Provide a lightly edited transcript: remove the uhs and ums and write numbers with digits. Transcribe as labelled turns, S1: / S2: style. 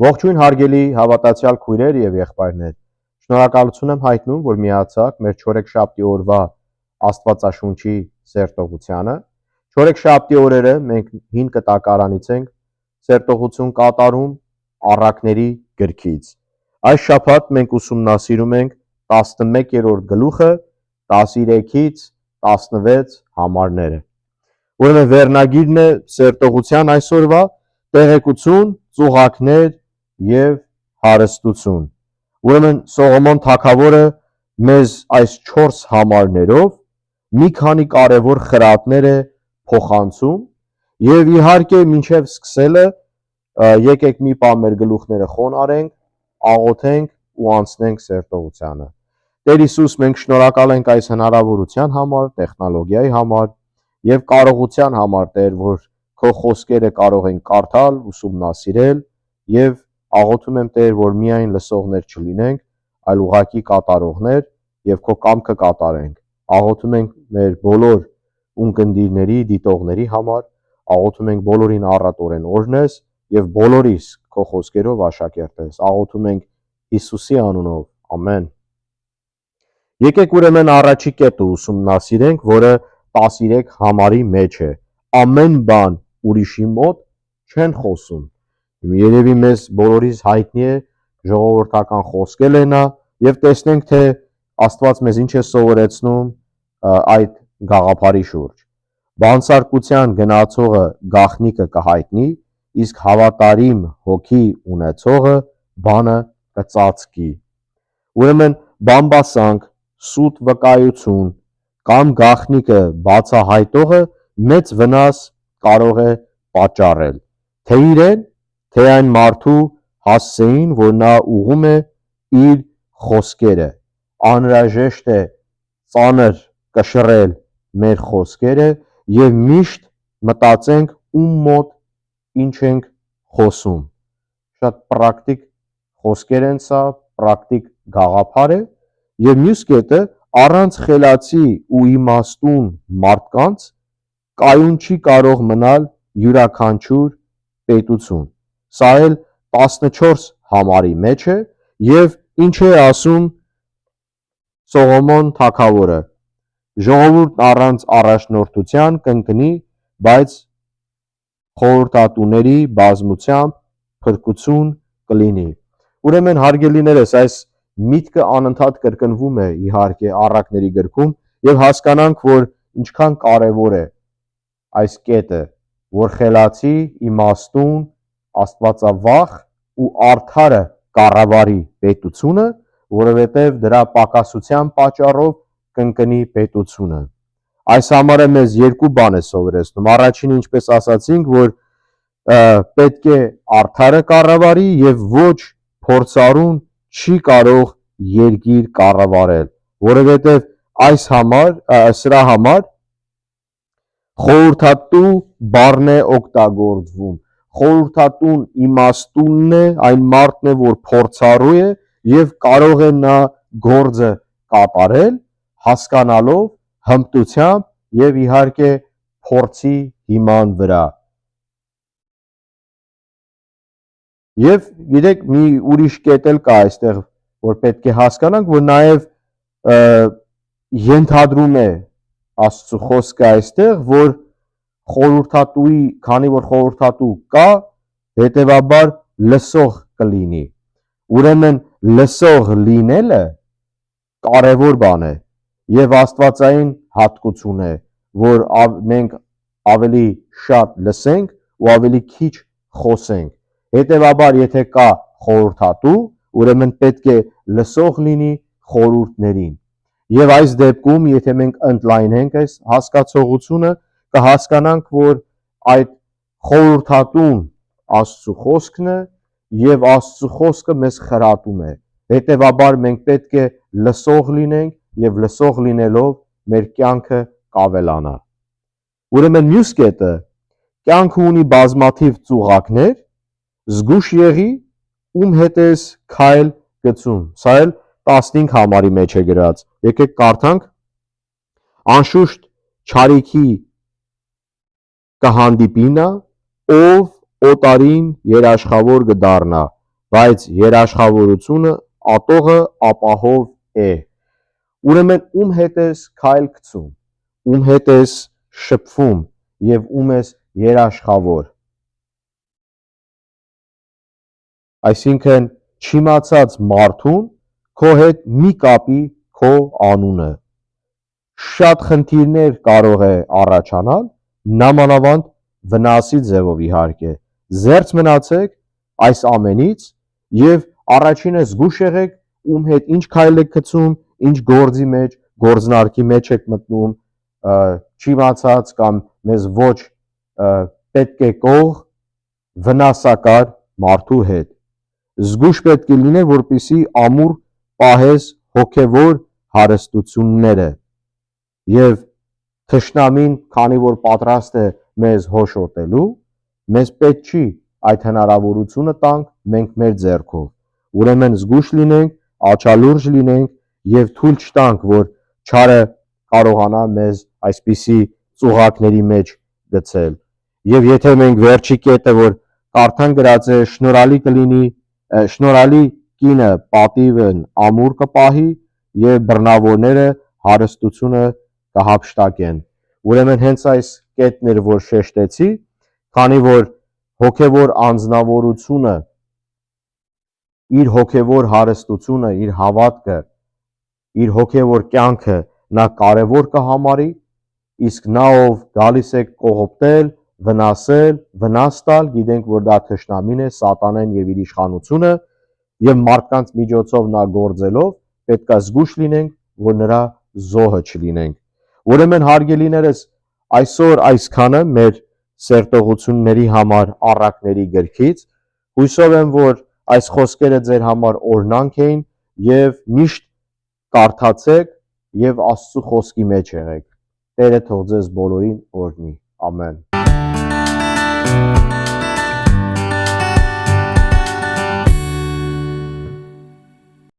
S1: Ողջույն հարգելի հավատացյալ քույրեր եւ եղբայրներ։ Շնորհակալություն եմ հայտնում, որ միացաք մեր չորեքշաբթի օրվա Աստվածաշունչի սերտողությանը։ Չորեքշաբթի օրերը մենք հին կտակարանից ենք սերտողություն կատարում առակների գրքից։ Այս շաբաթ մենք ուսումնասիրում ենք 11-րդ գլուխը 13-ից 16 համարները։ Ուրեմն վերնագիրն է սերտողության այսօրվա տեղեկություն, ծուղակներ եւ հարստություն։ Ուրեմն Սողոմոն թագավորը մեզ այս 4 համարներով մի քանի կարևոր խրատներ է փոխանցում եւ իհարկե մինչեւ սկսելը եկեք մի բան մեր գլուխները խոնարհենք, աղոթենք ու անցնենք սերտողությանը։ Տեր Հիսուս, մենք շնորհակալ ենք այս հնարավորության համար, տեխնոլոգիայի համար եւ կարողության համար, Տեր, որ քո խոսքերը կարող ենք կարդալ, ուսումնասիրել եւ աղոթում եմ Տեր, որ միայն լսողներ չլինենք, այլ ուղղակի կատարողներ եւ քո կամքը կատարենք։ Աղոթում ենք մեր բոլոր ունկնդիրների, դիտողների համար, աղոթում ենք բոլորին առատորեն օրհնես եւ բոլորիս քո խոսքերով աշակերտես։ Աղոթում ենք Հիսուսի անունով։ Ամեն։ Եկեք ուրեմն առաջի կետը ուսումնասիրենք, որը 13 համարի մեջ է։ Ամեն բան ուրիշի մոտ չեն խոսում։ Երևի մեզ բոլորիս հայտնի է ժողովրդական խոսքելենա եւ տեսնենք թե Աստված մեզ ինչ է սովորեցնում այդ գաղափարի շուրջ։ Բանսարկության գնացողը գաղտնիքը կհայտնի, իսկ հավատարիմ հոգի ունեցողը բանը կծածկի։ Ուրեմն բամբասանք, սուտ վկայություն կամ գաղտնիքը բացահայտողը մեծ վնաս կարող է պատճառել, թե իրեն, թե այն մարդու հասցեին, որ նա ուղում է իր խոսքերը։ Անհրաժեշտ է ծանր կշռել մեր խոսքերը եւ միշտ մտածենք ում մոտ ինչ ենք խոսում։ Շատ պրակտիկ խոսքեր են սա, պրակտիկ գաղափար է եւ մյուս կետը առանց խելացի ու իմաստուն մարդկանց կայուն չի կարող մնալ յուրաքանչյուր պետություն։ Սա էլ 14 համարի մեջ է եւ ինչ է ասում Սողոմոն թագավորը։ Ժողովուրդն առանց առաջնորդության կընկնի, բայց խորհրդատուների բազմությամբ փրկություն կլինի։ Ուրեմն հարգելիներս, այս միտքը անընդհատ կրկնվում է իհարկե առակների գրքում եւ հասկանանք, որ ինչքան կարեւոր է այս կետը, որ խելացի, իմաստուն, աստվածավախ ու արդարը կառավարի պետությունը, որովհետև դրա պակասության պատճառով կընկնի պետությունը։ Այս համարը մեզ երկու բան է սովորեցնում։ Առաջինը, ինչպես ասացինք, որ պետք է արդարը կառավարի եւ ոչ փորձառուն չի կարող երկիր կառավարել, որովհետև սրա համար խորհրդատու բառն է օգտագործվում։ Խորհրդատուն իմաստունն է, այն մարդն է, որ փորձառու է եւ կարող է նա գործը կատարել հասկանալով, հմտությամբ եւ իհարկե փորձի հիման վրա։ Եվ գիտեք, մի ուրիշ կետ էլ կա այստեղ, որ պետք է հասկանանք, որ նաեւ ենթադրում է Աստծո խոսքը այստեղ, որ խորհրդատուի, քանի որ խորհրդատու կա, հետեւաբար լսող կլինի։ Ուրեմն լսող լինելը կարևոր բան է եւ աստվածային հատկություն է, որ մենք ավելի շատ լսենք ու ավելի քիչ խոսենք։ Հետեւաբար, եթե կա խորհրդատու, ուրեմն պետք է լսող լինի խորհուրդներին։ Եվ այս դեպքում, եթե մենք ընդլայնենք այս հասկացողությունը, կհասկանանք, որ այդ խորհրդատուն Աստծո խոսքն է եւ Աստծո խոսքը մեզ խրատում է։ Հետեւաբար մենք պետք է լսող լինենք եւ լսող լինելով մեր կյանքը կավելանա։ Ուրեմն մյուս կետը, կյանքը ունի բազմաթիվ ծուղակներ, զգուշ եղի, ում հետ ես քայլ գցում։ Սա էլ 15 համարի մեջ է գրած։ Եկեք կարդանք։ Անշուշտ չարիքի կհանդիպինա, ով օտարին երաշխավոր կդառնա, բայց երաշխավորությունը ատողը ապահով է։ Ուրեմն ում հետ ես քայլ գցում, ում հետ ես շփվում եւ ում ես երաշխավոր։ Այսինքն չիմացած մարդուն քո հետ մի կապի քո անունը։ Շատ խնդիրներ կարող է առաջանալ, նամանավանդ վնասի ձևով իհարկե։ Զերծ մնացեք այս ամենից եւ առաջինը զգուշ եղեք ում հետ ինչ քայլ եք գցում, ինչ գործի մեջ, գործնարկի մեջ եք մտնում, չիմացած կամ մեզ ոչ պետք է կող վնասակար մարդու հետ։ Զգուշ պետք է լինել, որպեսզի ամուր պահես հոգևոր հարստությունները եւ թշնամին, քանի որ պատրաստ է մեզ հոշոտելու, մեզ պետք չի այդ հնարավորությունը տանք մենք մեր ձեռքով։ Ուրեմն զգուշ լինենք, աչալուրջ լինենք եւ թույլ չտանք, որ չարը կարողանա մեզ այսպիսի ծուղակների մեջ գցել։ Եվ եթե մենք վերջի կետը, որ կարդան գրած է, շնորհալի կինը պատիվն ամուր կպահի եւ բռնավորները հարստությունը կհափշտակեն։ Ուրեմն հենց այս կետն էր, որ շեշտեցի, քանի որ հոգևոր անձնավորությունը իր հոգևոր հարստությունը, իր հավատքը, իր հոգևոր կյանքը նա կարևոր կհամարի, իսկ նա ով գալիս է կողոպտել, վնասել, վնաս տալ, գիտենք, որ դա թշնամին է, սատանեն եւ իր իշխանությունը, եւ մարդկանց միջոցով նա գործելով, պետք է զգուշ լինենք, որ նրա զոհը չլինենք։ Ուրեմն հարգելիներս, այսօր այսքանը մեր սերտողությունների համար առակների գրքից, հույսով եմ, որ այս խոսքերը ձեր համար օրհնանք էին եւ միշտ կարդացեք եւ Աստծո խոսքի մեջ եղեք։ Տերը թող ձեզ բոլորին օրհնի։ Ամեն։